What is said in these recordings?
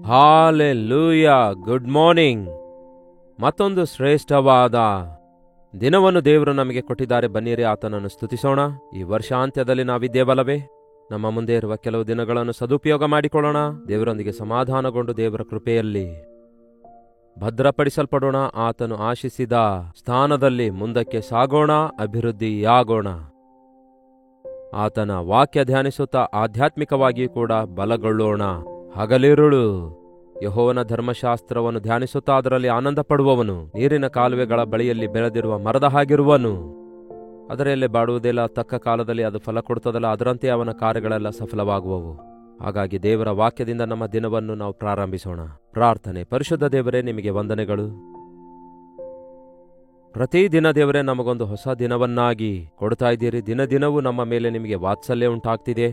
Hallelujah. Good morning. ಮತ್ತೊಂದು ಶ್ರೇಷ್ಠವಾದ ದಿನವನ್ನು ದೇವರು ನಮಗೆ ಕೊಟ್ಟಿದ್ದಾರೆ. ಬನ್ನಿರಿ ಆತನನ್ನು ಸ್ತುತಿಸೋಣ. ಈ ವರ್ಷಾಂತ್ಯದಲ್ಲಿ ನಾವಿದ್ದೇವಲ್ಲವೇ? ನಮ್ಮ ಮುಂದೆ ಇರುವ ಕೆಲವು ದಿನಗಳನ್ನು ಸದುಪಯೋಗ ಮಾಡಿಕೊಳ್ಳೋಣ. ದೇವರೊಂದಿಗೆ ಸಮಾಧಾನಗೊಂಡು ದೇವರ ಕೃಪೆಯಲ್ಲಿ ಭದ್ರಪಡಿಸಲ್ಪಡೋಣ. ಆತನು ಆಶಿಸಿದ ಸ್ಥಾನದಲ್ಲಿ ಮುಂದಕ್ಕೆ ಸಾಗೋಣ, ಅಭಿವೃದ್ಧಿಯಾಗೋಣ. ಆತನ ವಾಕ್ಯ ಧ್ಯಾನಿಸುತ್ತಾ ಆಧ್ಯಾತ್ಮಿಕವಾಗಿಯೂ ಕೂಡ ಬಲಗೊಳ್ಳೋಣ. ಹಗಲಿರುಳು ಯೆಹೋವನ ಧರ್ಮಶಾಸ್ತ್ರವನ್ನು ಧ್ಯಾನಿಸುತ್ತಾ ಅದರಲ್ಲಿ ಆನಂದ ಪಡುವವನು ನೀರಿನ ಕಾಲುವೆಗಳ ಬಳಿಯಲ್ಲಿ ಬೆಳೆದಿರುವ ಮರದ ಹಾಗಿರುವನು. ಅದರಲ್ಲೇ ಬಾಡುವುದಿಲ್ಲ, ತಕ್ಕ ಕಾಲದಲ್ಲಿ ಅದು ಫಲ ಕೊಡುತ್ತದಲ್ಲ, ಅದರಂತೆ ಅವನ ಕಾರ್ಯಗಳೆಲ್ಲ ಸಫಲವಾಗುವವು. ಹಾಗಾಗಿ ದೇವರ ವಾಕ್ಯದಿಂದ ನಮ್ಮ ದಿನವನ್ನು ನಾವು ಪ್ರಾರಂಭಿಸೋಣ. ಪ್ರಾರ್ಥನೆ. ಪರಿಶುದ್ಧ ದೇವರೇ, ನಿಮಗೆ ವಂದನೆಗಳು. ಪ್ರತಿದಿನ ದೇವರೇ ನಮಗೊಂದು ಹೊಸ ದಿನವನ್ನಾಗಿ ಕೊಡ್ತಾ ಇದ್ದೀರಿ. ದಿನ ದಿನವೂ ನಮ್ಮ ಮೇಲೆ ನಿಮಗೆ ವಾತ್ಸಲ್ಯ ಉಂಟಾಗ್ತಿದೆ.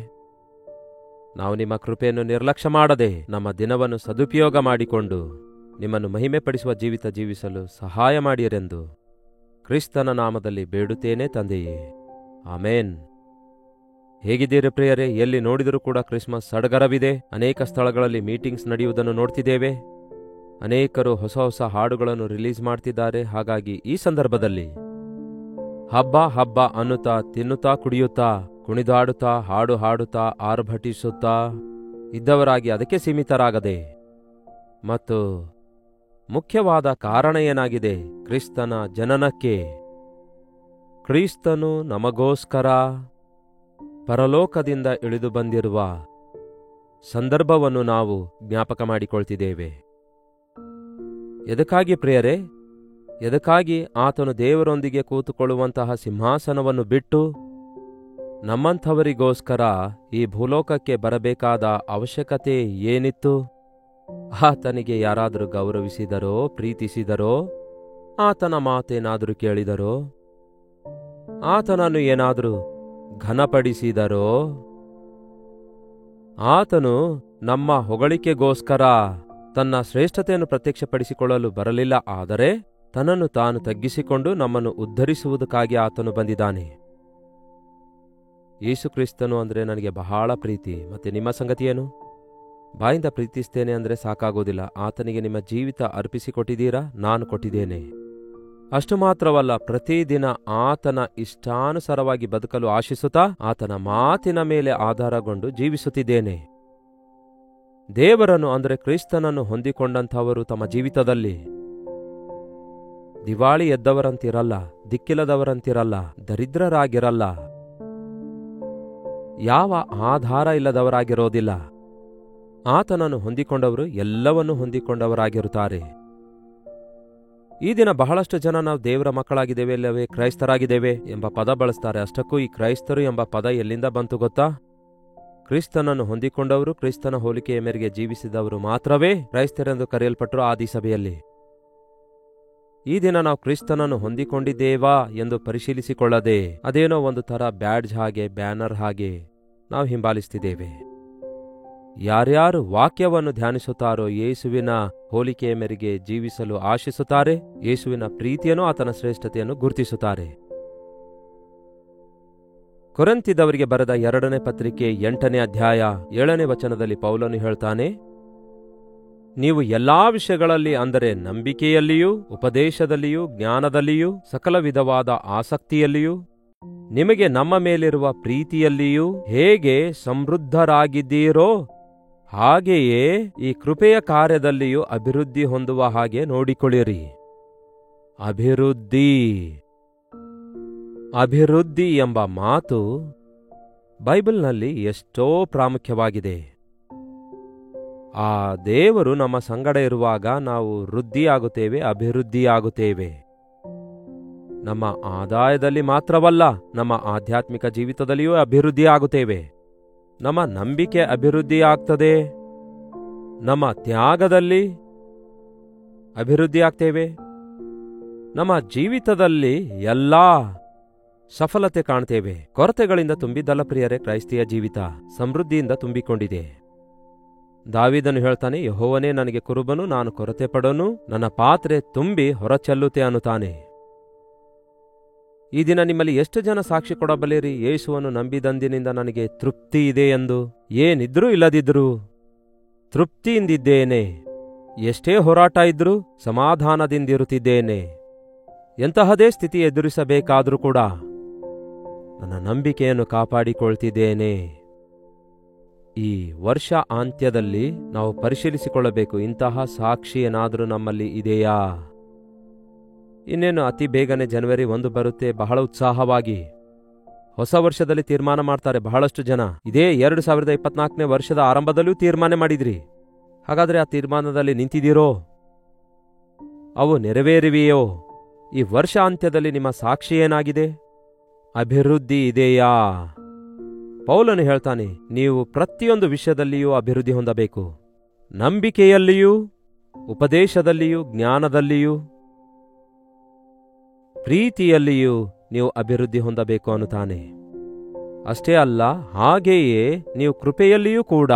ನಾವು ನಿಮ್ಮ ಕೃಪೆಯನ್ನು ನಿರ್ಲಕ್ಷ್ಯ ಮಾಡದೆ ನಮ್ಮ ದಿನವನ್ನು ಸದುಪಯೋಗ ಮಾಡಿಕೊಂಡು ನಿಮ್ಮನ್ನು ಮಹಿಮೆ ಪಡಿಸುವ ಜೀವಿತ ಜೀವಿಸಲು ಸಹಾಯ ಮಾಡಿಯರೆಂದು ಕ್ರಿಸ್ತನ ನಾಮದಲ್ಲಿ ಬೇಡುತ್ತೇನೆ ತಂದೆಯೇ, ಆಮೇನ್. ಹೇಗಿದ್ದೀರಿ ಪ್ರಿಯರೇ? ಎಲ್ಲಿ ನೋಡಿದರೂ ಕೂಡ ಕ್ರಿಸ್ಮಸ್ ಸಡಗರವಿದೆ. ಅನೇಕ ಸ್ಥಳಗಳಲ್ಲಿ ಮೀಟಿಂಗ್ಸ್ ನಡೆಯುವುದನ್ನು ನೋಡ್ತಿದ್ದೇವೆ. ಅನೇಕರು ಹೊಸ ಹೊಸ ಹಾಡುಗಳನ್ನು ರಿಲೀಸ್ ಮಾಡ್ತಿದ್ದಾರೆ. ಹಾಗಾಗಿ ಈ ಸಂದರ್ಭದಲ್ಲಿ ಹಬ್ಬ ಹಬ್ಬ ಅನ್ನುತ್ತಾ, ತಿನ್ನುತ್ತಾ, ಕುಡಿಯುತ್ತಾ, ಕುಣಿದಾಡುತ್ತಾ, ಹಾಡು ಹಾಡುತ್ತಾ, ಆರ್ಭಟಿಸುತ್ತಾ ಇದ್ದವರಾಗಿ ಅದಕ್ಕೆ ಸೀಮಿತರಾಗದೆ, ಮತ್ತು ಮುಖ್ಯವಾದ ಕಾರಣ ಏನಾಗಿದೆ? ಕ್ರಿಸ್ತನ ಜನನಕ್ಕೆ. ಕ್ರಿಸ್ತನು ನಮಗೋಸ್ಕರ ಪರಲೋಕದಿಂದ ಇಳಿದು ಬಂದಿರುವ ಸಂದರ್ಭವನ್ನು ನಾವು ಜ್ಞಾಪಕ ಮಾಡಿಕೊಳ್ತಿದ್ದೇವೆ. ಎದಕ್ಕಾಗಿ ಪ್ರಿಯರೇ? ಎದಕ್ಕಾಗಿ ಆತನು ದೇವರೊಂದಿಗೆ ಕೂತುಕೊಳ್ಳುವಂತಹ ಸಿಂಹಾಸನವನ್ನು ಬಿಟ್ಟು ನಮ್ಮಂಥವರಿಗೋಸ್ಕರ ಈ ಭೂಲೋಕಕ್ಕೆ ಬರಬೇಕಾದ ಅವಶ್ಯಕತೆ ಏನಿತ್ತು? ಆತನಿಗೆ ಯಾರಾದರೂ ಗೌರವಿಸಿದರೋ, ಪ್ರೀತಿಸಿದರೋ, ಆತನ ಮಾತೇನಾದರೂ ಕೇಳಿದರೋ, ಆತನನ್ನು ಏನಾದರೂ ಘನಪಡಿಸಿದರೋ? ಆತನು ನಮ್ಮ ಹೊಗಳಿಕೆಗೋಸ್ಕರ ತನ್ನ ಶ್ರೇಷ್ಠತೆಯನ್ನು ಪ್ರತ್ಯಕ್ಷಪಡಿಸಿಕೊಳ್ಳಲು ಬರಲಿಲ್ಲ. ಆದರೆ ತನ್ನನ್ನು ತಾನು ತಗ್ಗಿಸಿಕೊಂಡು ನಮ್ಮನ್ನು ಉದ್ಧರಿಸುವುದಕ್ಕಾಗಿ ಆತನು ಬಂದಿದ್ದಾನೆ. ಯೇಸು ಕ್ರಿಸ್ತನು ಅಂದರೆ ನನಗೆ ಬಹಳ ಪ್ರೀತಿ. ಮತ್ತೆ ನಿಮ್ಮ ಸಂಗತಿಯೇನು? ಬಾಯಿಂದ ಪ್ರೀತಿಸ್ತೇನೆ ಅಂದರೆ ಸಾಕಾಗೋದಿಲ್ಲ. ಆತನಿಗೆ ನಿಮ್ಮ ಜೀವಿತ ಅರ್ಪಿಸಿಕೊಟ್ಟಿದ್ದೀರಾ? ನಾನು ಕೊಟ್ಟಿದ್ದೇನೆ. ಅಷ್ಟು ಮಾತ್ರವಲ್ಲ, ಪ್ರತಿದಿನ ಆತನ ಇಷ್ಟಾನುಸಾರವಾಗಿ ಬದುಕಲು ಆಶಿಸುತ್ತಾ ಆತನ ಮಾತಿನ ಮೇಲೆ ಆಧಾರಗೊಂಡು ಜೀವಿಸುತ್ತಿದ್ದೇನೆ. ದೇವರನ್ನು ಅಂದರೆ ಕ್ರಿಸ್ತನನ್ನು ಹೊಂದಿಕೊಂಡಂಥವರು ತಮ್ಮ ಜೀವಿತದಲ್ಲಿ ದಿವಾಳಿ ಎದ್ದವರಂತಿರಲ್ಲ, ದಿಕ್ಕಿಲ್ಲದವರಂತಿರಲ್ಲ, ದರಿದ್ರರಾಗಿರಲ್ಲ, ಯಾವ ಆಧಾರ ಇಲ್ಲದವರಾಗಿರೋದಿಲ್ಲ. ಆತನನ್ನು ಹೊಂದಿಕೊಂಡವರು ಎಲ್ಲವನ್ನೂ ಹೊಂದಿಕೊಂಡವರಾಗಿರುತ್ತಾರೆ. ಈ ದಿನ ಬಹಳಷ್ಟು ಜನ ನಾವು ದೇವರ ಮಕ್ಕಳಾಗಿದ್ದೇವೆ, ಇಲ್ಲವೇ ಕ್ರೈಸ್ತರಾಗಿದ್ದೇವೆ ಎಂಬ ಪದ ಬಳಸ್ತಾರೆ. ಅಷ್ಟಕ್ಕೂ ಈ ಕ್ರೈಸ್ತರು ಎಂಬ ಪದ ಎಲ್ಲಿಂದ ಬಂತು ಗೊತ್ತಾ? ಕ್ರಿಸ್ತನನ್ನು ಹೊಂದಿಕೊಂಡವರು, ಕ್ರಿಸ್ತನ ಹೋಲಿಕೆಯ ಮೇರೆಗೆ ಜೀವಿಸಿದವರು ಮಾತ್ರವೇ ಕ್ರೈಸ್ತರೆಂದು ಕರೆಯಲ್ಪಟ್ಟರು ಆದಿಸಭೆಯಲ್ಲಿ. ಈ ದಿನ ನಾವು ಕ್ರಿಸ್ತನನ್ನು ಹೊಂದಿಕೊಂಡಿದ್ದೇವಾ ಎಂದು ಪರಿಶೀಲಿಸಿಕೊಳ್ಳದೆ ಅದೇನೋ ಒಂದು ಥರ ಬ್ಯಾಡ್ಜ್ ಹಾಗೆ, ಬ್ಯಾನರ್ ಹಾಗೆ ನಾವು ಹಿಂಬಾಲಿಸ್ತಿದ್ದೇವೆ. ಯಾರ್ಯಾರು ವಾಕ್ಯವನ್ನು ಧ್ಯಾನಿಸುತ್ತಾರೋ, ಯೇಸುವಿನ ಹೋಲಿಕೆಯ ಮೇರೆಗೆ ಜೀವಿಸಲು ಆಶಿಸುತ್ತಾರೆ, ಯೇಸುವಿನ ಪ್ರೀತಿಯನ್ನು, ಆತನ ಶ್ರೇಷ್ಠತೆಯನ್ನು ಗುರುತಿಸುತ್ತಾರೆ. ಕೊರಿಂಥದವರಿಗೆ ಬರೆದ 2ನೇ ಪತ್ರಿಕೆ 8ನೇ ಅಧ್ಯಾಯ 7ನೇ ವಚನದಲ್ಲಿ ಪೌಲನು ಹೇಳ್ತಾನೆ, ನೀವು ಎಲ್ಲಾ ವಿಷಯಗಳಲ್ಲಿ, ಅಂದರೆ ನಂಬಿಕೆಯಲ್ಲಿಯೂ, ಉಪದೇಶದಲ್ಲಿಯೂ, ಜ್ಞಾನದಲ್ಲಿಯೂ, ಸಕಲ ವಿಧವಾದ ಆಸಕ್ತಿಯಲ್ಲಿಯೂ, ನಿಮಗೆ ನಮ್ಮ ಮೇಲಿರುವ ಪ್ರೀತಿಯಲ್ಲಿಯೂ ಹೇಗೆ ಸಮೃದ್ಧರಾಗಿದ್ದೀರೋ ಹಾಗೆಯೇ ಈ ಕೃಪೆಯ ಕಾರ್ಯದಲ್ಲಿಯೂ ಅಭಿವೃದ್ಧಿ ಹೊಂದುವ ಹಾಗೆ ನೋಡಿಕೊಳ್ಳಿರಿ. ಅಭಿವೃದ್ಧಿ ಎಂಬ ಮಾತು ಬೈಬಲ್ನಲ್ಲಿ ಎಷ್ಟೋ ಪ್ರಾಮುಖ್ಯವಾಗಿದೆ. ಆ ದೇವರು ನಮ್ಮ ಸಂಗಡ ಇರುವಾಗ ನಾವು ವೃದ್ಧಿಯಾಗುತ್ತೇವೆ, ಅಭಿವೃದ್ಧಿಯಾಗುತ್ತೇವೆ. ನಮ್ಮ ಆದಾಯದಲ್ಲಿ ಮಾತ್ರವಲ್ಲ, ನಮ್ಮ ಆಧ್ಯಾತ್ಮಿಕ ಜೀವಿತದಲ್ಲಿಯೂ ಅಭಿವೃದ್ಧಿಯಾಗುತ್ತೇವೆ. ನಮ್ಮ ನಂಬಿಕೆ ಅಭಿವೃದ್ಧಿಯಾಗ್ತದೆ, ನಮ್ಮ ತ್ಯಾಗದಲ್ಲಿ ಅಭಿವೃದ್ಧಿಯಾಗ್ತೇವೆ, ನಮ್ಮ ಜೀವಿತದಲ್ಲಿ ಎಲ್ಲಾ ಸಫಲತೆ ಕಾಣ್ತೇವೆ. ಕೊರತೆಗಳಿಂದ ತುಂಬಿದ್ದಲ್ಲ ಪ್ರಿಯರೇ ಕ್ರೈಸ್ತಿಯ ಜೀವಿತ, ಸಮೃದ್ಧಿಯಿಂದ ತುಂಬಿಕೊಂಡಿದೆ. ದಾವೀದನು ಹೇಳ್ತಾನೆ, ಯೆಹೋವನೇ ನನಗೆ ಕುರುಬನು, ನಾನು ಕೊರತೆ ಪಡೋನು, ನನ್ನ ಪಾತ್ರೆ ತುಂಬಿ ಹೊರಚೆಲ್ಲುತ್ತೆ ಅನ್ನುತ್ತಾನೆ. ಈ ದಿನ ನಿಮ್ಮಲ್ಲಿ ಎಷ್ಟು ಜನ ಸಾಕ್ಷಿ ಕೊಡಬಲ್ಲಿರಿ, ಯೇಸುವನ್ನು ನಂಬಿದಂದಿನಿಂದ ನನಗೆ ತೃಪ್ತಿ ಇದೆ ಎಂದು? ಏನಿದ್ರೂ ಇಲ್ಲದಿದ್ರೂ ತೃಪ್ತಿಯಿಂದಿದ್ದೇನೆ. ಎಷ್ಟೇ ಹೋರಾಟ ಇದ್ರೂ ಸಮಾಧಾನದಿಂದಿರುತ್ತಿದ್ದೇನೆ. ಎಂತಹದೇ ಸ್ಥಿತಿ ಎದುರಿಸಬೇಕಾದರೂ ಕೂಡ ನನ್ನ ನಂಬಿಕೆಯನ್ನು ಕಾಪಾಡಿಕೊಳ್ತಿದ್ದೇನೆ. ಈ ವರ್ಷ ಅಂತ್ಯದಲ್ಲಿ ನಾವು ಪರಿಶೀಲಿಸಿಕೊಳ್ಳಬೇಕು, ಇಂತಹ ಸಾಕ್ಷಿ ಏನಾದರೂ ನಮ್ಮಲ್ಲಿ ಇದೆಯಾ? ಇನ್ನೇನು ಅತಿ ಬೇಗನೆ ಜನವರಿ 1 ಬರುತ್ತೆ. ಬಹಳ ಉತ್ಸಾಹವಾಗಿ ಹೊಸ ವರ್ಷದಲ್ಲಿ ತೀರ್ಮಾನ ಮಾಡ್ತಾರೆ ಬಹಳಷ್ಟು ಜನ. ಇದೇ 2024ನೇ ವರ್ಷದ ಆರಂಭದಲ್ಲೂ ತೀರ್ಮಾನ ಮಾಡಿದ್ರಿ. ಹಾಗಾದ್ರೆ ಆ ತೀರ್ಮಾನದಲ್ಲಿ ನಿಂತಿದ್ದೀರೋ? ಅವು ನೆರವೇರಿವೆಯೋ? ಈ ವರ್ಷ ಅಂತ್ಯದಲ್ಲಿ ನಿಮ್ಮ ಸಾಕ್ಷಿ ಏನಾಗಿದೆ? ಅಭಿವೃದ್ಧಿ ಇದೆಯಾ? ಪೌಲನು ಹೇಳ್ತಾನೆ, ನೀವು ಪ್ರತಿಯೊಂದು ವಿಷಯದಲ್ಲಿಯೂ ಅಭಿವೃದ್ಧಿ ಹೊಂದಬೇಕು. ನಂಬಿಕೆಯಲ್ಲಿಯೂ, ಉಪದೇಶದಲ್ಲಿಯೂ, ಜ್ಞಾನದಲ್ಲಿಯೂ, ಪ್ರೀತಿಯಲ್ಲಿಯೂ ನೀವು ಅಭಿವೃದ್ಧಿ ಹೊಂದಬೇಕು ಅನ್ನುತ್ತಾನೆ. ಅಷ್ಟೇ ಅಲ್ಲ, ಹಾಗೆಯೇ ನೀವು ಕೃಪೆಯಲ್ಲಿಯೂ ಕೂಡ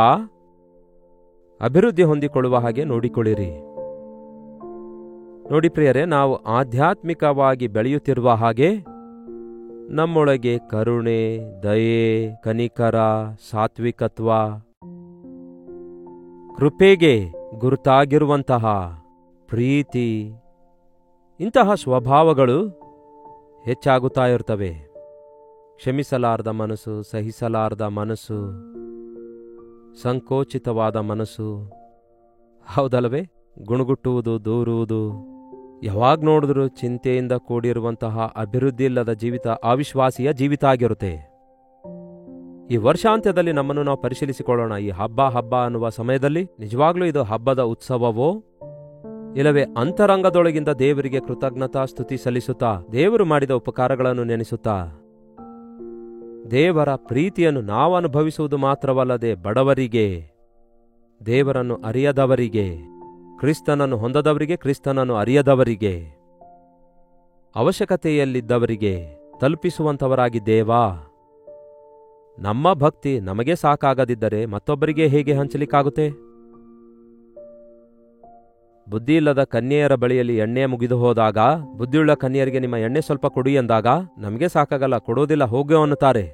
ಅಭಿವೃದ್ಧಿ ಹೊಂದಿಕೊಳ್ಳುವ ಹಾಗೆ ನೋಡಿಕೊಳ್ಳಿರಿ. ನೋಡಿ ಪ್ರಿಯರೇ, ನಾವು ಆಧ್ಯಾತ್ಮಿಕವಾಗಿ ಬೆಳೆಯುತ್ತಿರುವ ಹಾಗೆ ನಮ್ಮೊಳಗೆ ಕರುಣೆ, ದಯೆ, ಕನಿಕರ, ಸಾತ್ವಿಕತ್ವ, ಕೃಪೆಗೆ ಗುರುತಾಗಿರುವಂತಹ ಪ್ರೀತಿ, ಇಂತಹ ಸ್ವಭಾವಗಳು ಹೆಚ್ಚಾಗುತ್ತಾ ಇರ್ತವೆ. ಕ್ಷಮಿಸಲಾರದ ಮನಸ್ಸು, ಸಹಿಸಲಾರದ ಮನಸ್ಸು, ಸಂಕೋಚಿತವಾದ ಮನಸ್ಸು, ಹೌದಲ್ಲವೇ? ಗುಣಗುಟ್ಟುವುದು, ದೂರುವುದು, ಯಾವಾಗ ನೋಡಿದ್ರೂ ಚಿಂತೆಯಿಂದ ಕೂಡಿರುವಂತಹ ಅಭಿವೃದ್ಧಿ ಇಲ್ಲದ ಜೀವಿತ ಅವಿಶ್ವಾಸಿಯ ಜೀವಿತ ಆಗಿರುತ್ತೆ. ಈ ವರ್ಷಾಂತ್ಯದಲ್ಲಿ ನಮ್ಮನ್ನು ನಾವು ಪರಿಶೀಲಿಸಿಕೊಳ್ಳೋಣ. ಈ ಹಬ್ಬ ಅನ್ನುವ ಸಮಯದಲ್ಲಿ ನಿಜವಾಗ್ಲೂ ಇದು ಹಬ್ಬದ ಉತ್ಸವವೋ, ಇಲ್ಲವೇ ಅಂತರಂಗದೊಳಗಿಂದ ದೇವರಿಗೆ ಕೃತಜ್ಞತಾ ಸ್ತುತಿ ಸಲ್ಲಿಸುತ್ತಾ, ದೇವರು ಮಾಡಿದ ಉಪಕಾರಗಳನ್ನು ನೆನೆಸುತ್ತಾ, ದೇವರ ಪ್ರೀತಿಯನ್ನು ನಾವು ಅನುಭವಿಸುವುದು ಮಾತ್ರವಲ್ಲದೆ ಬಡವರಿಗೆ, ದೇವರನ್ನು ಅರಿಯದವರಿಗೆ, ಕ್ರಿಸ್ತನನ್ನು ಹೊಂದದವರಿಗೆ, ಕ್ರಿಸ್ತನನ್ನು ಅರಿಯದವರಿಗೆ, ಅವಶ್ಯಕತೆಯಲ್ಲಿದ್ದವರಿಗೆ ತಲುಪಿಸುವಂಥವರಾಗಿದ್ದೇವಾ? ನಮ್ಮ ಭಕ್ತಿ ನಮಗೆ ಸಾಕಾಗದಿದ್ದರೆ ಮತ್ತೊಬ್ಬರಿಗೆ ಹೇಗೆ ಹಂಚಲಿಕ್ಕಾಗುತ್ತೆ? ಬುದ್ಧಿಯಿಲ್ಲದ ಕನ್ಯೆಯರ ಬಳಿಯಲ್ಲಿ ಎಣ್ಣೆ ಮುಗಿದು ಹೋದಾಗ, ಬುದ್ಧಿಯುಳ್ಳ ಕನ್ಯೆಯರಿಗೆ ನಿಮ್ಮ ಎಣ್ಣೆ ಸ್ವಲ್ಪ ಕೊಡಿ ಎಂದಾಗ, ನಮಗೆ ಸಾಕಾಗಲ್ಲ, ಕೊಡೋದಿಲ್ಲ, ಹೋಗೋ ಅನ್ನುತ್ತಾರೆ.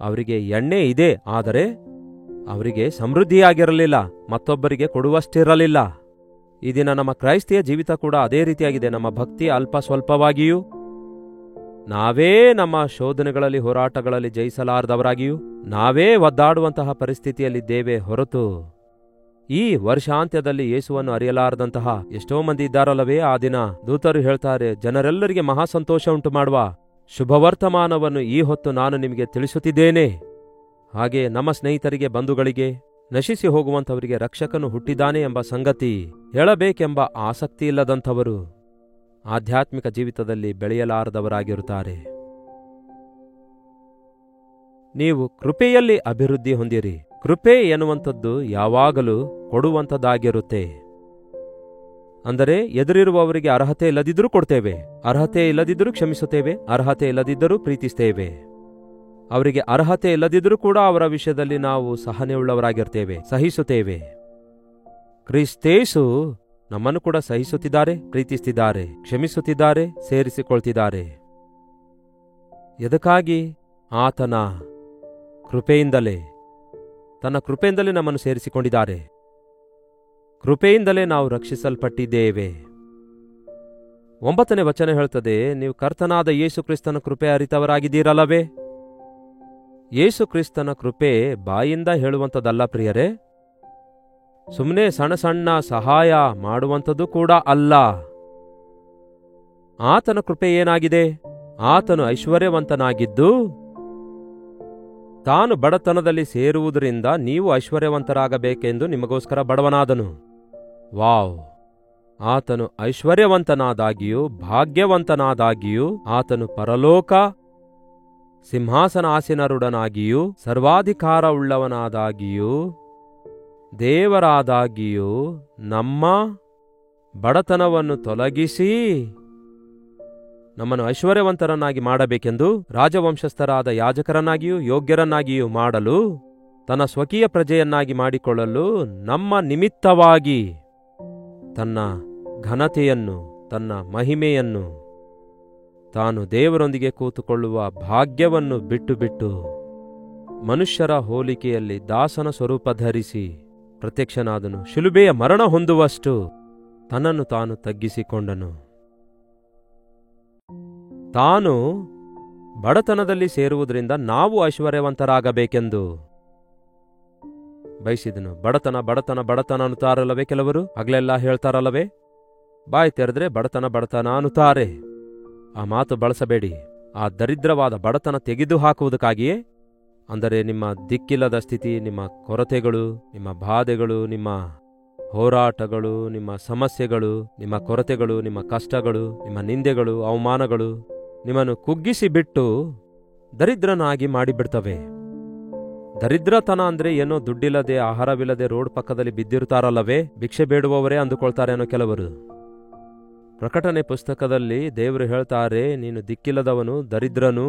ಅವರಿಗೆ ಎಣ್ಣೆ ಇದೆ, ಆದರೆ ಅವರಿಗೆ ಸಮೃದ್ಧಿಯಾಗಿರಲಿಲ್ಲ, ಮತ್ತೊಬ್ಬರಿಗೆ ಕೊಡುವಷ್ಟಿರಲಿಲ್ಲ. ಈ ದಿನ ನಮ್ಮ ಕ್ರೈಸ್ತಿಯ ಜೀವಿತ ಕೂಡ ಅದೇ ರೀತಿಯಾಗಿದೆ. ನಮ್ಮ ಭಕ್ತಿ ಅಲ್ಪ ಸ್ವಲ್ಪವಾಗಿಯೂ, ನಾವೇ ನಮ್ಮ ಶೋಧನೆಗಳಲ್ಲಿ, ಹೋರಾಟಗಳಲ್ಲಿ ಜಯಿಸಲಾರದವರಾಗಿಯೂ, ನಾವೇ ಒದ್ದಾಡುವಂತಹ ಪರಿಸ್ಥಿತಿಯಲ್ಲಿದ್ದೇವೆ ಹೊರತು ಈ ವರ್ಷಾಂತ್ಯದಲ್ಲಿ ಯೇಸುವನ್ನು ಅರಿಯಲಾರದಂತಹ ಎಷ್ಟೋ ಮಂದಿ ಇದ್ದಾರಲ್ಲವೇ? ಆ ದಿನ ದೂತರು ಹೇಳ್ತಾರೆ, ಜನರೆಲ್ಲರಿಗೆ ಮಹಾ ಸಂತೋಷ ಉಂಟು ಮಾಡುವ ಶುಭವರ್ತಮಾನವನ್ನು ಈ ಹೊತ್ತು ನಾನು ನಿಮಗೆ ತಿಳಿಸುತ್ತಿದ್ದೇನೆ. ಹಾಗೆ ನಮ್ಮ ಸ್ನೇಹಿತರಿಗೆ, ಬಂಧುಗಳಿಗೆ, ನಶಿಸಿ ಹೋಗುವಂಥವರಿಗೆ ರಕ್ಷಕನು ಹುಟ್ಟಿದ್ದಾನೆ ಎಂಬ ಸಂಗತಿ ಹೇಳಬೇಕೆಂಬ ಆಸಕ್ತಿ ಇಲ್ಲದಂಥವರು ಆಧ್ಯಾತ್ಮಿಕ ಜೀವಿತದಲ್ಲಿ ಬೆಳೆಯಲಾರದವರಾಗಿರುತ್ತಾರೆ. ನೀವು ಕೃಪೆಯಲ್ಲಿ ಅಭಿವೃದ್ಧಿ ಹೊಂದಿರಿ. ಕೃಪೆ ಎನ್ನುವಂಥದ್ದು ಯಾವಾಗಲೂ ಕೊಡುವಂಥದ್ದಾಗಿರುತ್ತೆ. ಅಂದರೆ ಎದುರಿರುವವರಿಗೆ ಅರ್ಹತೆ ಇಲ್ಲದಿದ್ದರೂ ಕೊಡ್ತೇವೆ, ಅರ್ಹತೆ ಇಲ್ಲದಿದ್ದರೂ ಕ್ಷಮಿಸುತ್ತೇವೆ, ಅರ್ಹತೆ ಇಲ್ಲದಿದ್ದರೂ ಪ್ರೀತಿಸ್ತೇವೆ. ಅವರಿಗೆ ಅರ್ಹತೆ ಇಲ್ಲದಿದ್ದರೂ ಕೂಡ ಅವರ ವಿಷಯದಲ್ಲಿ ನಾವು ಸಹನೆಯುಳ್ಳವರಾಗಿರ್ತೇವೆ, ಸಹಿಸುತ್ತೇವೆ. ಕ್ರಿಸ್ತೇಸು ನಮ್ಮನ್ನು ಕೂಡ ಸಹಿಸುತ್ತಿದ್ದಾರೆ, ಪ್ರೀತಿಸುತ್ತಿದ್ದಾರೆ, ಕ್ಷಮಿಸುತ್ತಿದ್ದಾರೆ, ಸೇರಿಸಿಕೊಳ್ತಿದ್ದಾರೆ. ಎದಕ್ಕಾಗಿ? ಆತನ ಕೃಪೆಯಿಂದಲೇ, ತನ್ನ ಕೃಪೆಯಿಂದಲೇ ನಮ್ಮನ್ನು ಸೇರಿಸಿಕೊಂಡಿದ್ದಾರೆ. ಕೃಪೆಯಿಂದಲೇ ನಾವು ರಕ್ಷಿಸಲ್ಪಟ್ಟಿದ್ದೇವೆ. 9ನೇ ವಚನ ಹೇಳ್ತದೆ, ನೀವು ಕರ್ತನಾದ ಯೇಸು ಕ್ರಿಸ್ತನ ಕೃಪೆ ಅರಿತವರಾಗಿದ್ದೀರಲ್ಲವೇ? ಯೇಸು ಕ್ರಿಸ್ತನ ಕೃಪೆ ಬಾಯಿಂದ ಹೇಳುವಂಥದ್ದಲ್ಲ ಪ್ರಿಯರೇ, ಸುಮ್ಮನೆ ಸಣ್ಣ ಸಣ್ಣ ಸಹಾಯ ಮಾಡುವಂಥದ್ದು ಕೂಡ ಅಲ್ಲ. ಆತನ ಕೃಪೆ ಏನಾಗಿದೆ? ಆತನು ಐಶ್ವರ್ಯವಂತನಾಗಿದ್ದು ತಾನು ಬಡತನದಲ್ಲಿ ಸೇರುವುದರಿಂದ ನೀವು ಐಶ್ವರ್ಯವಂತರಾಗಬೇಕೆಂದು ನಿಮಗೋಸ್ಕರ ಬಡವನಾದನು. ವಾವ್! ಆತನು ಐಶ್ವರ್ಯವಂತನಾದಾಗಿಯೂ ಭಾಗ್ಯವಂತನಾದಾಗಿಯೂ, ಆತನು ಪರಲೋಕ ಸಿಂಹಾಸನಾಸೀನರುಡನಾಗಿಯೂ, ಸರ್ವಾಧಿಕಾರವುಳ್ಳವನಾದಾಗಿಯೂ, ದೇವರಾದಾಗಿಯೂ ನಮ್ಮ ಬಡತನವನ್ನು ತೊಲಗಿಸಿ ನಮ್ಮನ್ನು ಐಶ್ವರ್ಯವಂತರನ್ನಾಗಿ ಮಾಡಬೇಕೆಂದು, ರಾಜವಂಶಸ್ಥರಾದ ಯಾಜಕರನ್ನಾಗಿಯೂ ಯೋಗ್ಯರನ್ನಾಗಿಯೂ ಮಾಡಲು, ತನ್ನ ಸ್ವಕೀಯ ಪ್ರಜೆಯನ್ನಾಗಿ ಮಾಡಿಕೊಳ್ಳಲು ನಮ್ಮ ನಿಮಿತ್ತವಾಗಿ ತನ್ನ ಘನತೆಯನ್ನು, ತನ್ನ ಮಹಿಮೆಯನ್ನು, ತಾನು ದೇವರೊಂದಿಗೆ ಕೂತುಕೊಳ್ಳುವ ಭಾಗ್ಯವನ್ನು ಬಿಟ್ಟು ಬಿಟ್ಟು ಮನುಷ್ಯರ ಹೋಲಿಕೆಯಲ್ಲಿ ದಾಸನ ಸ್ವರೂಪ ಧರಿಸಿ ಪ್ರತ್ಯಕ್ಷನಾದನು. ಶಿಲುಬೆಯ ಮರಣ ಹೊಂದುವಷ್ಟು ತನ್ನನ್ನು ತಾನು ತಗ್ಗಿಸಿಕೊಂಡನು. ತಾನು ಬಡತನದಲ್ಲಿ ಸೇರುವುದರಿಂದ ನಾವು ಐಶ್ವರ್ಯವಂತರಾಗಬೇಕೆಂದು ಬಯಸಿದನು. ಬಡತನ ಬಡತನ ಬಡತನ ಅನ್ನುತ್ತಾರಲ್ಲವೇ ಕೆಲವರು? ಹಗಲೆಲ್ಲ ಹೇಳ್ತಾರಲ್ಲವೇ? ಬಾಯಿ ತೆರೆದ್ರೆ ಬಡತನ ಬಡತನ ಅನ್ನುತ್ತಾರೆ. ಆ ಮಾತು ಬಳಸಬೇಡಿ. ಆ ದರಿದ್ರವಾದ ಬಡತನ ತೆಗೆದು ಹಾಕುವುದಕ್ಕಾಗಿಯೇ, ಅಂದರೆ ನಿಮ್ಮ ದಿಕ್ಕಿಲ್ಲದ ಸ್ಥಿತಿ, ನಿಮ್ಮ ಕೊರತೆಗಳು, ನಿಮ್ಮ ಬಾಧೆಗಳು, ನಿಮ್ಮ ಹೋರಾಟಗಳು, ನಿಮ್ಮ ಸಮಸ್ಯೆಗಳು, ನಿಮ್ಮ ಕೊರತೆಗಳು, ನಿಮ್ಮ ಕಷ್ಟಗಳು, ನಿಮ್ಮ ನಿಂದೆಗಳು, ಅವಮಾನಗಳು ನಿಮ್ಮನ್ನು ಕುಗ್ಗಿಸಿ ಬಿಟ್ಟು ದರಿದ್ರನಾಗಿ ಮಾಡಿಬಿಡ್ತವೆ. ದರಿದ್ರತನ ಅಂದ್ರೆ ಏನೋ ದುಡ್ಡಿಲ್ಲದೆ, ಆಹಾರವಿಲ್ಲದೆ ರೋಡ್ ಪಕ್ಕದಲ್ಲಿ ಬಿದ್ದಿರುತ್ತಾರಲ್ಲವೇ, ಭಿಕ್ಷೆ ಬೇಡುವವರೇ ಅಂದುಕೊಳ್ತಾರೇನೋ ಕೆಲವರು. ಪ್ರಕಟಣೆ ಪುಸ್ತಕದಲ್ಲಿ ದೇವರು ಹೇಳ್ತಾರೆ, ನೀನು ದಿಕ್ಕಿಲ್ಲದವನು, ದರಿದ್ರನು,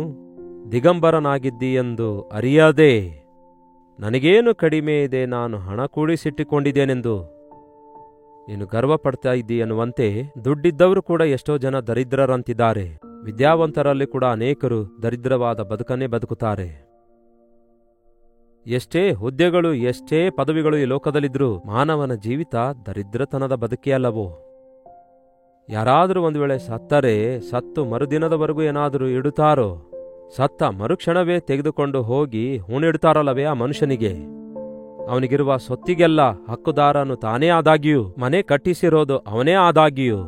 ದಿಗಂಬರನಾಗಿದ್ದೀಯೆಂದು ಅರಿಯದೆ ನನಗೇನು ಕಡಿಮೆ ಇದೆ, ನಾನು ಹಣ ಕೂಡಿಸಿಟ್ಟುಕೊಂಡಿದ್ದೇನೆಂದು ನೀನು ಗರ್ವ ಪಡ್ತಾ ಇದ್ದೀಯನ್ನುವಂತೆ ದುಡ್ಡಿದ್ದವರು ಕೂಡ ಎಷ್ಟೋ ಜನ ದರಿದ್ರರಂತಿದ್ದಾರೆ. ವಿದ್ಯಾವಂತರಲ್ಲಿ ಕೂಡ ಅನೇಕರು ದರಿದ್ರವಾದ ಬದುಕನ್ನೇ ಬದುಕುತ್ತಾರೆ. ಎಷ್ಟೇ ಹುದ್ದೆಗಳು, ಎಷ್ಟೇ ಪದವಿಗಳು ಈ ಲೋಕದಲ್ಲಿದ್ರೂ ಮಾನವನ ಜೀವಿತ ದರಿದ್ರತನದ ಬದುಕೇ ಅಲ್ಲವೋ? ಯಾರಾದರೂ ಒಂದು ವೇಳೆ ಸತ್ತರೆ, ಸತ್ತು ಮರುದಿನದವರೆಗೂ ಏನಾದರೂ ಇಡುತ್ತಾರೋ? ಸತ್ತ ಮರುಕ್ಷಣವೇ ತೆಗೆದುಕೊಂಡು ಹೋಗಿ ಹೂಣಿಡುತ್ತಾರಲ್ಲವೇ ಆ ಮನುಷ್ಯನಿಗೆ? ಅವನಿಗಿರುವ ಸೊತ್ತಿಗೆಲ್ಲ ಹಕ್ಕುದಾರನು ತಾನೇ ಆದಾಗ್ಯೂ, ಮನೆ ಕಟ್ಟಿಸಿರೋದು ಅವನೇ ಆದಾಗ್ಯೂ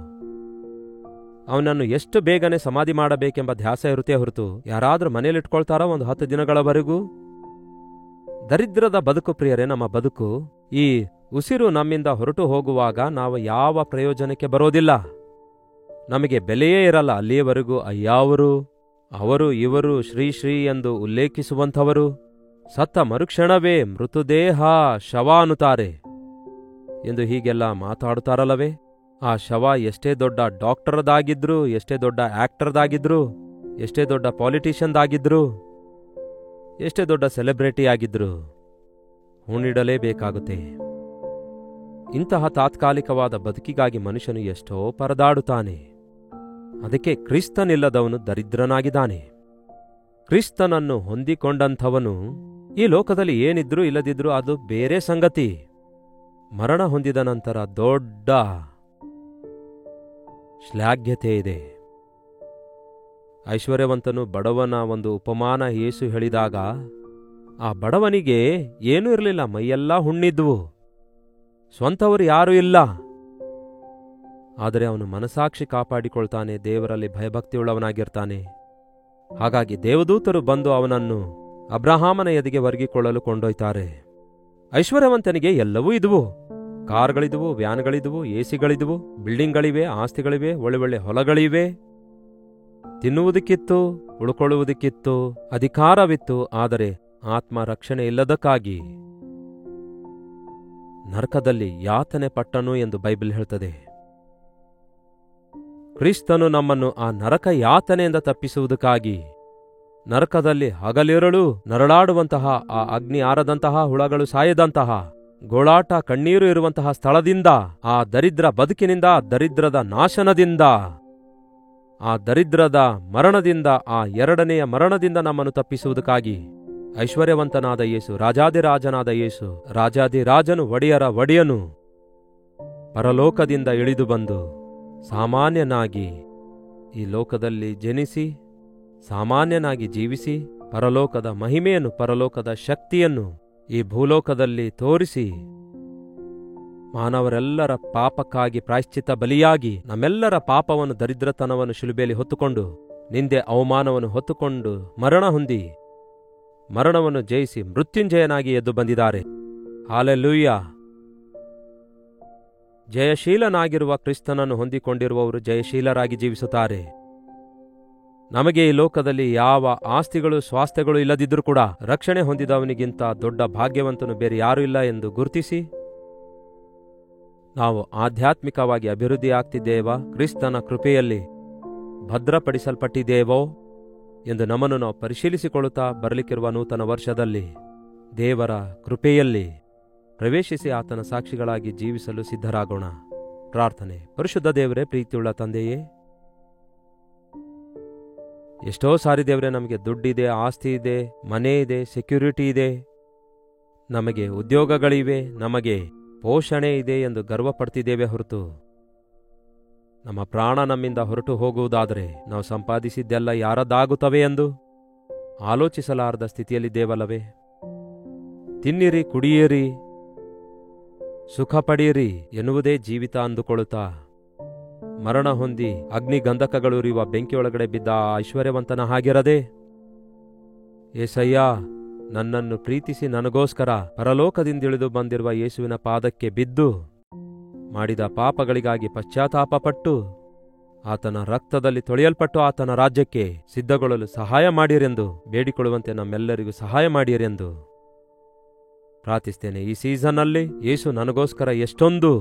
ಅವನನ್ನು ಎಷ್ಟು ಬೇಗನೆ ಸಮಾಧಿ ಮಾಡಬೇಕೆಂಬ ಧ್ಯಾಸ ಇರುತ್ತೇ ಹೊರತು ಯಾರಾದರೂ ಮನೇಲಿಟ್ಕೊಳ್ತಾರೋ ಒಂದು 10 ದಿನಗಳವರೆಗೂ? ದರಿದ್ರದ ಬದುಕು ಪ್ರಿಯರೇ ನಮ್ಮ ಬದುಕು. ಈ ಉಸಿರು ನಮ್ಮಿಂದ ಹೊರಟು ಹೋಗುವಾಗ ನಾವು ಯಾವ ಪ್ರಯೋಜನಕ್ಕೆ ಬರೋದಿಲ್ಲ. ನಮಗೆ ಬೆಲೆಯೇ ಇರಲ್ಲ. ಅಲ್ಲಿಯವರೆಗೂ ಅಯ್ಯಾವರು, ಅವರು ಇವರು ಶ್ರೀ ಶ್ರೀ ಎಂದು ಉಲ್ಲೇಖಿಸುವಂಥವರು ಸತ್ತ ಮರುಕ್ಷಣವೇ ಮೃತದೇಹ ಶವ ಅನ್ನುತ್ತಾರೆ ಎಂದು ಹೀಗೆಲ್ಲ ಮಾತಾಡುತ್ತಾರಲ್ಲವೇ? ಆ ಶವ ಎಷ್ಟೇ ದೊಡ್ಡ ಡಾಕ್ಟರ್ದಾಗಿದ್ರು, ಎಷ್ಟೇ ದೊಡ್ಡ ಆಕ್ಟರ್ದಾಗಿದ್ರು, ಎಷ್ಟೇ ದೊಡ್ಡ ಪಾಲಿಟಿಷಿಯನ್ದಾಗಿದ್ರು, ಎಷ್ಟೇ ದೊಡ್ಡ ಸೆಲೆಬ್ರಿಟಿಯಾಗಿದ್ರು ಹೂಣಿಡಲೇಬೇಕಾಗುತ್ತೆ. ಇಂತಹ ತಾತ್ಕಾಲಿಕವಾದ ಬದುಕಿಗಾಗಿ ಮನುಷ್ಯನು ಎಷ್ಟೋ ಪರದಾಡುತ್ತಾನೆ. ಅದಕ್ಕೆ ಕ್ರಿಸ್ತನಿಲ್ಲದವನು ದರಿದ್ರನಾಗಿದ್ದಾನೆ. ಕ್ರಿಸ್ತನನ್ನು ಹೊಂದಿಕೊಂಡಂಥವನು ಈ ಲೋಕದಲ್ಲಿ ಏನಿದ್ರೂ ಇಲ್ಲದಿದ್ರೂ ಅದು ಬೇರೆ ಸಂಗತಿ. ಮರಣ ಹೊಂದಿದ ನಂತರ ದೊಡ್ಡ ಶ್ಲಾಘ್ಯತೆ ಇದೆ. ಐಶ್ವರ್ಯವಂತನು ಬಡವನ ಒಂದು ಉಪಮಾನ ಯೇಸು ಹೇಳಿದಾಗ, ಆ ಬಡವನಿಗೆ ಏನೂ ಇರಲಿಲ್ಲ, ಮೈಯೆಲ್ಲ ಹುಣ್ಣಿದ್ವು, ಸ್ವಂತವರು ಯಾರೂ ಇಲ್ಲ. ಆದರೆ ಅವನು ಮನಸಾಕ್ಷಿ ಕಾಪಾಡಿಕೊಳ್ತಾನೆ, ದೇವರಲ್ಲಿ ಭಯಭಕ್ತಿಯುಳ್ಳವನಾಗಿರ್ತಾನೆ. ಹಾಗಾಗಿ ದೇವದೂತರು ಬಂದು ಅವನನ್ನು ಅಬ್ರಹಾಮನ ಎದೆಗೆ ವರ್ಗಿಕೊಳ್ಳಲು ಕೊಂಡೊಯ್ತಾರೆ. ಐಶ್ವರ್ಯವಂತನಿಗೆ ಎಲ್ಲವೂ ಇದುವು. ಕಾರ್ಗಳಿದುವು, ವ್ಯಾನ್ಗಳಿದುವು, ಎಸಿಗಳಿದುವು, ಬಿಲ್ಡಿಂಗ್ಗಳಿವೆ, ಆಸ್ತಿಗಳಿವೆ, ಒಳ್ಳೆ ಹೊಲಗಳಿವೆ. ತಿನ್ನುವುದಕ್ಕಿತ್ತು, ಉಳ್ಕೊಳ್ಳುವುದಕ್ಕಿತ್ತು, ಅಧಿಕಾರವಿತ್ತು. ಆದರೆ ಆತ್ಮ ರಕ್ಷಣೆ ಇಲ್ಲದಕ್ಕಾಗಿ ನರಕದಲ್ಲಿ ಯಾತನೆ ಪಟ್ಟನು ಎಂದು ಬೈಬಲ್ ಹೇಳ್ತದೆ. ಕ್ರಿಸ್ತನು ನಮ್ಮನ್ನು ಆ ನರಕ ಯಾತನೆಯಿಂದ ತಪ್ಪಿಸುವುದಕ್ಕಾಗಿ ನರಕದಲ್ಲಿ ಹಗಲಿರಳು ನರಳಾಡುವಂತಹ, ಆ ಅಗ್ನಿ ಆರದಂತಹ, ಹುಳಗಳು ಸಾಯದಂತಹ, ಗೋಳಾಟ ಕಣ್ಣೀರು ಇರುವಂತಹ ಸ್ಥಳದಿಂದ, ಆ ದರಿದ್ರ ಬದುಕಿನಿಂದ, ದರಿದ್ರದ ನಾಶನದಿಂದ, ಆ ದರಿದ್ರದ ಮರಣದಿಂದ, ಆ ಎರಡನೆಯ ಮರಣದಿಂದ ನಮ್ಮನ್ನು ತಪ್ಪಿಸುವುದಕ್ಕಾಗಿ ಐಶ್ವರ್ಯವಂತನಾದ ಯೇಸು, ರಾಜಾದಿರಾಜನಾದ ಯೇಸು, ರಾಜಾದಿರಾಜನು, ಒಡೆಯರ ಒಡೆಯನು ಪರಲೋಕದಿಂದ ಇಳಿದು ಬಂದು ಸಾಮಾನ್ಯನಾಗಿ ಈ ಲೋಕದಲ್ಲಿ ಜನಿಸಿ, ಸಾಮಾನ್ಯನಾಗಿ ಜೀವಿಸಿ, ಪರಲೋಕದ ಮಹಿಮೆಯನ್ನು, ಪರಲೋಕದ ಶಕ್ತಿಯನ್ನು ಈ ಭೂಲೋಕದಲ್ಲಿ ತೋರಿಸಿ, ಮಾನವರೆಲ್ಲರ ಪಾಪಕ್ಕಾಗಿ ಪ್ರಾಯಶ್ಚಿತ್ತ ಬಲಿಯಾಗಿ ನಮ್ಮೆಲ್ಲರ ಪಾಪವನ್ನು, ದರಿದ್ರತನವನ್ನು ಶಿಲುಬೆಯಲ್ಲಿ ಹೊತ್ತುಕೊಂಡು, ನಿಂದೆ ಅವಮಾನವನ್ನು ಹೊತ್ತುಕೊಂಡು ಮರಣ ಹೊಂದಿ, ಮರಣವನ್ನು ಜಯಿಸಿ ಮೃತ್ಯುಂಜಯನಾಗಿ ಎದ್ದು ಬಂದಿದ್ದಾರೆ. ಹಾಲೆಲೂಯಾ! ಜಯಶೀಲನಾಗಿರುವ ಕ್ರಿಸ್ತನನ್ನು ಹೊಂದಿಕೊಂಡಿರುವವರು ಜಯಶೀಲರಾಗಿ ಜೀವಿಸುತ್ತಾರೆ. ನಮಗೆ ಈ ಲೋಕದಲ್ಲಿ ಯಾವ ಆಸ್ತಿಗಳು, ಸ್ವಾಸ್ಥ್ಯಗಳು ಇಲ್ಲದಿದ್ದರೂ ಕೂಡ ರಕ್ಷಣೆ ಹೊಂದಿದವನಿಗಿಂತ ದೊಡ್ಡ ಭಾಗ್ಯವಂತನು ಬೇರೆ ಯಾರೂ ಇಲ್ಲ ಎಂದು ಗುರುತಿಸಿ, ನಾವು ಆಧ್ಯಾತ್ಮಿಕವಾಗಿ ಅಭಿವೃದ್ಧಿಯಾಗ್ತಿದ್ದೇವಾ, ಕ್ರಿಸ್ತನ ಕೃಪೆಯಲ್ಲಿ ಭದ್ರಪಡಿಸಲ್ಪಟ್ಟಿದ್ದೇವೋ ಎಂದು ನಮ್ಮನ್ನು ನಾವು ಪರಿಶೀಲಿಸಿಕೊಳ್ಳುತ್ತಾ ಬರಲಿಕ್ಕಿರುವ ನೂತನ ವರ್ಷದಲ್ಲಿ ದೇವರ ಕೃಪೆಯಲ್ಲಿ ಪ್ರವೇಶಿಸಿ ಆತನ ಸಾಕ್ಷಿಗಳಾಗಿ ಜೀವಿಸಲು ಸಿದ್ಧರಾಗೋಣ. ಪ್ರಾರ್ಥನೆ. ಪರಿಶುದ್ಧ ದೇವರೇ, ಪ್ರೀತಿಯುಳ್ಳ ತಂದೆಯೇ, ಎಷ್ಟೋ ಸಾರಿ ದೇವರೇ, ನಮಗೆ ದುಡ್ಡಿದೆ, ಆಸ್ತಿ ಇದೆ, ಮನೆ ಇದೆ, ಸೆಕ್ಯೂರಿಟಿ ಇದೆ, ನಮಗೆ ಉದ್ಯೋಗಗಳಿವೆ, ನಮಗೆ ಪೋಷಣೆ ಇದೆ ಎಂದು ಗರ್ವಪಡ್ತಿದ್ದೇವೆ ಹೊರತು ನಮ್ಮ ಪ್ರಾಣ ನಮ್ಮಿಂದ ಹೊರಟು ಹೋಗುವುದಾದರೆ ನಾವು ಸಂಪಾದಿಸಿದ್ದೆಲ್ಲ ಯಾರದ್ದಾಗುತ್ತವೆ ಎಂದು ಆಲೋಚಿಸಲಾರದ ಸ್ಥಿತಿಯಲ್ಲಿದ್ದೇವಲ್ಲವೇ? ತಿನ್ನಿರಿ, ಕುಡಿಯಿರಿ, ಸುಖ ಪಡೆಯಿರಿ ಎನ್ನುವುದೇ ಜೀವಿತ ಅಂದುಕೊಳ್ಳುತ್ತಾ ಮರಣ ಹೊಂದಿ ಅಗ್ನಿಗಂಧಕಗಳುರಿಯುವ ಬೆಂಕಿಯೊಳಗಡೆ ಬಿದ್ದ ಆ ಐಶ್ವರ್ಯವಂತನ ಹಾಗಿರದೆ, ಏಸಯ್ಯ, ನನ್ನನ್ನು ಪ್ರೀತಿಸಿ ನನಗೋಸ್ಕರ ಪರಲೋಕದಿಂದಿಳಿದು ಬಂದಿರುವ ಯೇಸುವಿನ ಪಾದಕ್ಕೆ ಬಿದ್ದು ಮಾಡಿದ ಪಾಪಗಳಿಗಾಗಿ ಪಶ್ಚಾತ್ತಾಪಪಟ್ಟು ಆತನ ರಕ್ತದಲ್ಲಿ ತೊಳೆಯಲ್ಪಟ್ಟು ಆತನ ರಾಜ್ಯಕ್ಕೆ ಸಿದ್ಧಗೊಳ್ಳಲು ಸಹಾಯ ಮಾಡಿರೆಂದು ಬೇಡಿಕೊಳ್ಳುವಂತೆ ನಮ್ಮೆಲ್ಲರಿಗೂ ಸಹಾಯ ಮಾಡಿರೆಂದು ಪ್ರಾರ್ಥಿಸ್ತೇನೆ. ಈ ಸೀಸನ್ನಲ್ಲಿ ಯೇಸು ನನಗೋಸ್ಕರ ಎಷ್ಟೊಂದು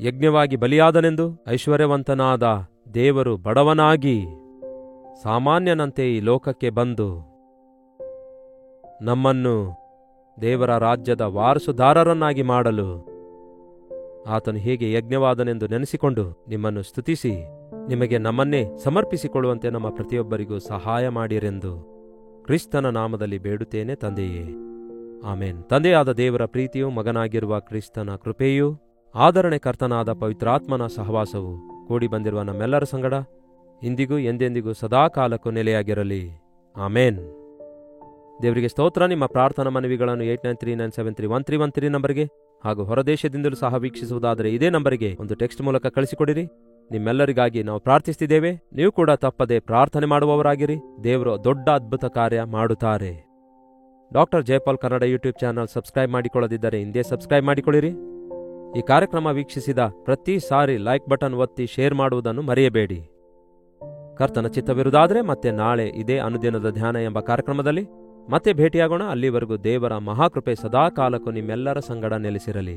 ಯಜ್ಞವಾಗಿ ಬಲಿಯಾದನೆಂದು ಐಶ್ವರ್ಯವಂತನಾದ ದೇವರು ಬಡವನಾಗಿ ಸಾಮಾನ್ಯನಂತೆ ಈ ಲೋಕಕ್ಕೆ ಬಂದು ನಮ್ಮನ್ನು ದೇವರ ರಾಜ್ಯದ ವಾರಸುದಾರರನ್ನಾಗಿ ಮಾಡಲು ಆತನು ಹೇಗೆ ಯಜ್ಞವಾದನೆಂದು ನೆನೆಸಿಕೊಂಡು ನಿಮ್ಮನ್ನು ಸ್ತುತಿಸಿ ನಿಮಗೆ ನಮ್ಮನ್ನೇ ಸಮರ್ಪಿಸಿಕೊಳ್ಳುವಂತೆ ನಮ್ಮ ಪ್ರತಿಯೊಬ್ಬರಿಗೂ ಸಹಾಯ ಮಾಡಿರೆಂದು ಕ್ರಿಸ್ತನ ನಾಮದಲ್ಲಿ ಬೇಡುತ್ತೇನೆ ತಂದೆಯೇ, ಆಮೇನ್. ತಂದೆಯಾದ ದೇವರ ಪ್ರೀತಿಯೂ ಮಗನಾಗಿರುವ ಕ್ರಿಸ್ತನ ಕೃಪೆಯೂ ಆದರಣೆ ಕರ್ತನಾದ ಪವಿತ್ರಾತ್ಮನ ಸಹವಾಸವು ಕೂಡಿ ಬಂದಿರುವ ನಮ್ಮೆಲ್ಲರ ಸಂಗಡ ಇಂದಿಗೂ ಎಂದೆಂದಿಗೂ ಸದಾಕಾಲಕ್ಕೂ ನೆಲೆಯಾಗಿರಲಿ. ಆಮೇನ್. ದೇವರಿಗೆ ಸ್ತೋತ್ರ. ನಿಮ್ಮ ಪ್ರಾರ್ಥನಾ ಮನವಿಗಳನ್ನು 8939731313 ನಂಬರ್ಗೆ ಹಾಗೂ ಹೊರದೇಶದಿಂದಲೂ ಸಹ ವೀಕ್ಷಿಸುವುದಾದರೆ ಇದೇ ನಂಬರಿಗೆ ಒಂದು ಟೆಕ್ಸ್ಟ್ ಮೂಲಕ ಕಳಿಸಿಕೊಡಿರಿ. ನಿಮ್ಮೆಲ್ಲರಿಗಾಗಿ ನಾವು ಪ್ರಾರ್ಥಿಸ್ತಿದ್ದೇವೆ. ನೀವು ಕೂಡ ತಪ್ಪದೆ ಪ್ರಾರ್ಥನೆ ಮಾಡುವವರಾಗಿರಿ. ದೇವರು ದೊಡ್ಡ ಅದ್ಭುತ ಕಾರ್ಯ ಮಾಡುತ್ತಾರೆ. Doctor Jayapal Kannada YouTube channel subscribe ಮಾಡಿಕೊಳ್ಳದಿದ್ದರೆ ಹಿಂದೆ ಸಬ್ಸ್ಕ್ರೈಬ್ ಮಾಡಿಕೊಳ್ಳಿರಿ. ಈ ಕಾರ್ಯಕ್ರಮ ವೀಕ್ಷಿಸಿದ ಪ್ರತಿ ಸಾರಿ ಲೈಕ್ ಬಟನ್ ಒತ್ತಿ ಶೇರ್ ಮಾಡುವುದನ್ನು ಮರೆಯಬೇಡಿ. ಕರ್ತನ ಚಿತ್ತವಿರುವುದಾದರೆ ಮತ್ತೆ ನಾಳೆ ಇದೇ ಅನುದಿನದ ಧ್ಯಾನ ಎಂಬ ಕಾರ್ಯಕ್ರಮದಲ್ಲಿ ಮತ್ತೆ ಭೇಟಿಯಾಗೋಣ. ಅಲ್ಲಿವರೆಗೂ ದೇವರ ಮಹಾಕೃಪೆ ಸದಾಕಾಲಕ್ಕೂ ನಿಮ್ಮೆಲ್ಲರ ಸಂಗಡ ನೆಲೆಸಿರಲಿ.